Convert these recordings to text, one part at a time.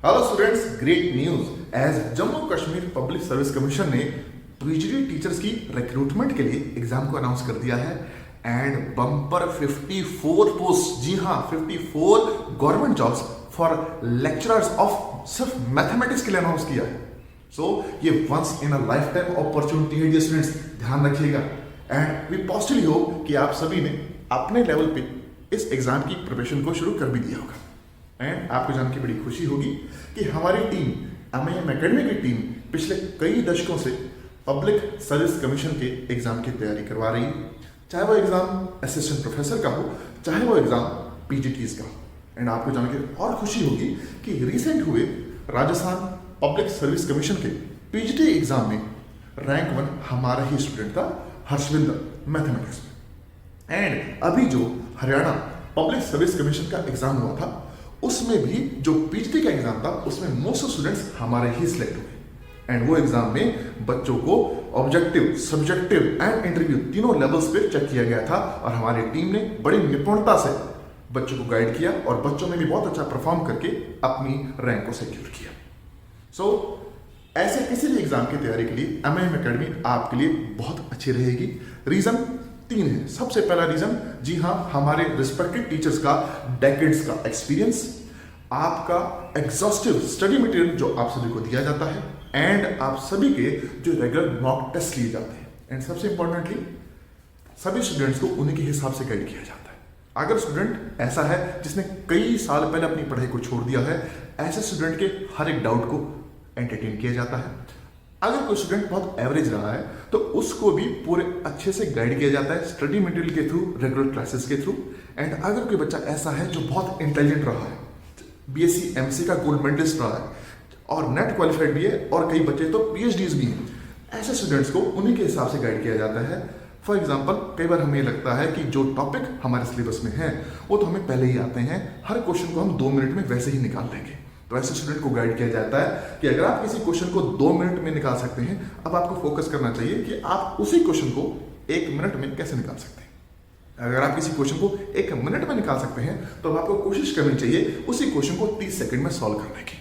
Hello students, great news. As Jammu Kashmir public service commission ने PGT teachers की recruitment के लिए एग्जाम को अनाउंस कर दिया है एंड बम्पर 54 पोस्ट, जी हाँ 54 government jobs for lecturers of सिर्फ मैथमेटिक्स के लिए अनाउंस किया है। सो ये once in a life time opportunity है डियर स्टूडेंट्स, ध्यान रखिएगा। एंड वी पॉजिटिवली होप कि आप सभी ने अपने लेवल पे इस एग्जाम की प्रिपरेशन को शुरू कर भी दिया होगा। एंड आपको जान के बड़ी खुशी होगी कि हमारी टीम एमआईएम एकेडमी की टीम पिछले कई दशकों से पब्लिक सर्विस कमीशन के एग्जाम की तैयारी करवा रही है, चाहे वो एग्जाम असिस्टेंट प्रोफेसर का हो, चाहे वो एग्जाम पीजीटीज का हो। एंड आपको जान के और खुशी होगी कि रिसेंट हुए राजस्थान पब्लिक सर्विस कमीशन के पीजीटी एग्जाम में रैंक 1 हमारा ही स्टूडेंट था, हर्षविंदर, मैथमेटिक्स में। एंड अभी जो हरियाणा पब्लिक सर्विस कमीशन का एग्जाम हुआ था उसमें भी जो पीजीटी का एग्जाम था उसमें मोस्ट स्टूडेंट्स हमारे ही सिलेक्ट हुए। एंड वो एग्जाम में बच्चों को ऑब्जेक्टिव, सब्जेक्टिव एंड इंटरव्यू तीनों लेवल्स पे चेक किया गया था और हमारी टीम ने बड़ी निपुणता से बच्चों को गाइड किया और बच्चों ने भी बहुत अच्छा परफॉर्म करके अपनी रैंक को सिक्योर किया। सो ऐसे किसी भी एग्जाम की तैयारी के लिए एमआईएम एकेडमी आपके लिए बहुत अच्छी रहेगी। रीजन 3 है। सबसे पहला रीजन, जी हाँ, हमारे रिस्पेक्टेड टीचर्स का डेकेड्स का एक्सपीरियंस, आपका एग्जॉस्टिव स्टडी मटेरियल जो आप सभी को दिया जाता है एंड आप सभी के जो रेगुलर मॉक टेस्ट लिए जाते हैं एंड सबसे इंपॉर्टेंटली सभी स्टूडेंट्स को उन्हीं के हिसाब से गाइड किया जाता है। अगर स्टूडेंट ऐसा है जिसने कई साल पहले अपनी पढ़ाई को छोड़ दिया है, ऐसे स्टूडेंट के हर एक डाउट को एंटरटेन किया जाता है। अगर कोई स्टूडेंट बहुत एवरेज रहा है तो उसको भी पूरे अच्छे से गाइड किया जाता है स्टडी मटेरियल के थ्रू, रेगुलर क्लासेस के थ्रू। एंड अगर कोई बच्चा ऐसा है जो बहुत इंटेलिजेंट रहा है, बीएससी एमसी का गोल्ड मेडलिस्ट रहा है और नेट क्वालिफाइड भी है और कई बच्चे तो पीएचडीज भी हैं, ऐसे स्टूडेंट्स को उन्हीं के हिसाब से गाइड किया जाता है। फॉर एग्जाम्पल, कई बार हमें लगता है कि जो टॉपिक हमारे सिलेबस में है वो तो हमें पहले ही आते हैं, हर क्वेश्चन को हम 2 मिनट में वैसे ही निकाल लेंगे। तो ऐसे स्टूडेंट को गाइड किया जाता है कि अगर आप किसी क्वेश्चन को 2 मिनट में निकाल सकते हैं, अब आपको फोकस करना चाहिए कि आप उसी क्वेश्चन को 1 मिनट में कैसे निकाल सकते हैं। अगर आप किसी क्वेश्चन को 1 मिनट में निकाल सकते हैं तो अब आपको कोशिश करनी चाहिए उसी क्वेश्चन को 30 सेकंड में सॉल्व करने की।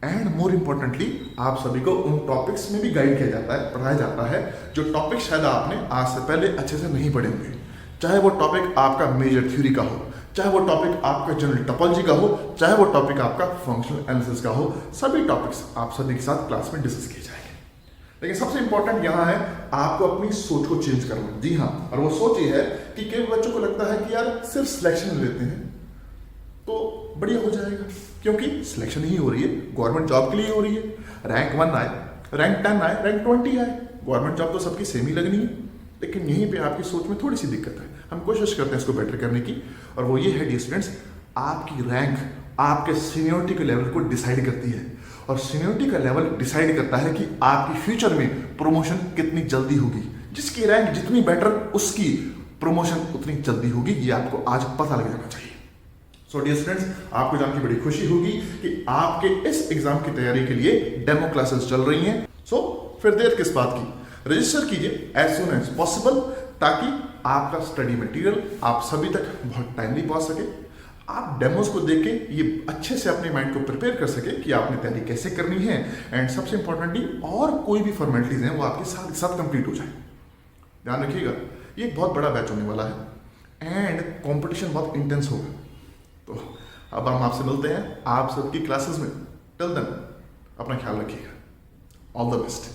एंड मोर इंपॉर्टेंटली, आप सभी को उन टॉपिक्स में भी गाइड किया जाता है, पढ़ाया जाता है जो टॉपिक शायद आपने आज से पहले अच्छे से नहीं पढ़े होंगे। चाहे वो टॉपिक आपका मेजर थ्योरी का हो, चाहे वो टॉपिक आपका जनरल टोपोलॉजी का हो, चाहे वो टॉपिक आपका फंक्शनल एनालिसिस का हो, सभी टॉपिक्स आप सभी के साथ क्लास में डिस्कस किए जाएंगे। लेकिन सबसे इंपॉर्टेंट यहाँ है आपको अपनी सोच को चेंज करना। जी हाँ, और वो सोच ये है कि कई बच्चों को लगता है कि यार सिर्फ सिलेक्शन लेते हैं तो बढ़िया हो जाएगा, क्योंकि सिलेक्शन ही हो रही है, गवर्नमेंट जॉब के लिए हो रही है। रैंक 1 आए, रैंक 10 आए, रैंक 20 आए, गवर्नमेंट जॉब तो सबकी सेम ही लगनी है। लेकिन यहीं पे आपकी सोच में थोड़ी सी दिक्कत है, हम कोशिश करते हैं इसको बेटर करने की, और वो ये है डियर स्टूडेंट्स, आपकी रैंक आपके सीनियरिटी के लेवल को डिसाइड करती है और सीनियरिटी का लेवल डिसाइड करता है कि आपकी फ्यूचर में प्रमोशन कितनी जल्दी होगी। जिसकी रैंक जितनी बेटर उसकी प्रमोशन उतनी जल्दी होगी, ये आपको आज पता लग जाना चाहिए। सो डियर स्टूडेंट्स, आपको जान के बड़ी खुशी होगी कि आपके इस एग्जाम की तैयारी के लिए डेमो क्लासेस चल रही हैं। सो फिर देर किस बात की, रजिस्टर कीजिए एज सुन एज पॉसिबल ताकि आपका स्टडी मटेरियल आप सभी तक बहुत टाइमली पहुंच सके। आप डेमोज को देख के ये अच्छे से अपने माइंड को प्रिपेयर कर सके कि आपने तैयारी कैसे करनी है एंड सबसे इंपॉर्टेंटली और कोई भी फॉर्मेलिटीज हैं वो आपके साथ कंप्लीट हो जाए। ध्यान रखिएगा, ये एक बहुत बड़ा बैच होने वाला है एंड कॉम्पिटिशन बहुत इंटेंस होगा। तो अब हम आपसे मिलते हैं आप सबकी क्लासेस में। टिल देन अपना ख्याल रखिएगा। All the best.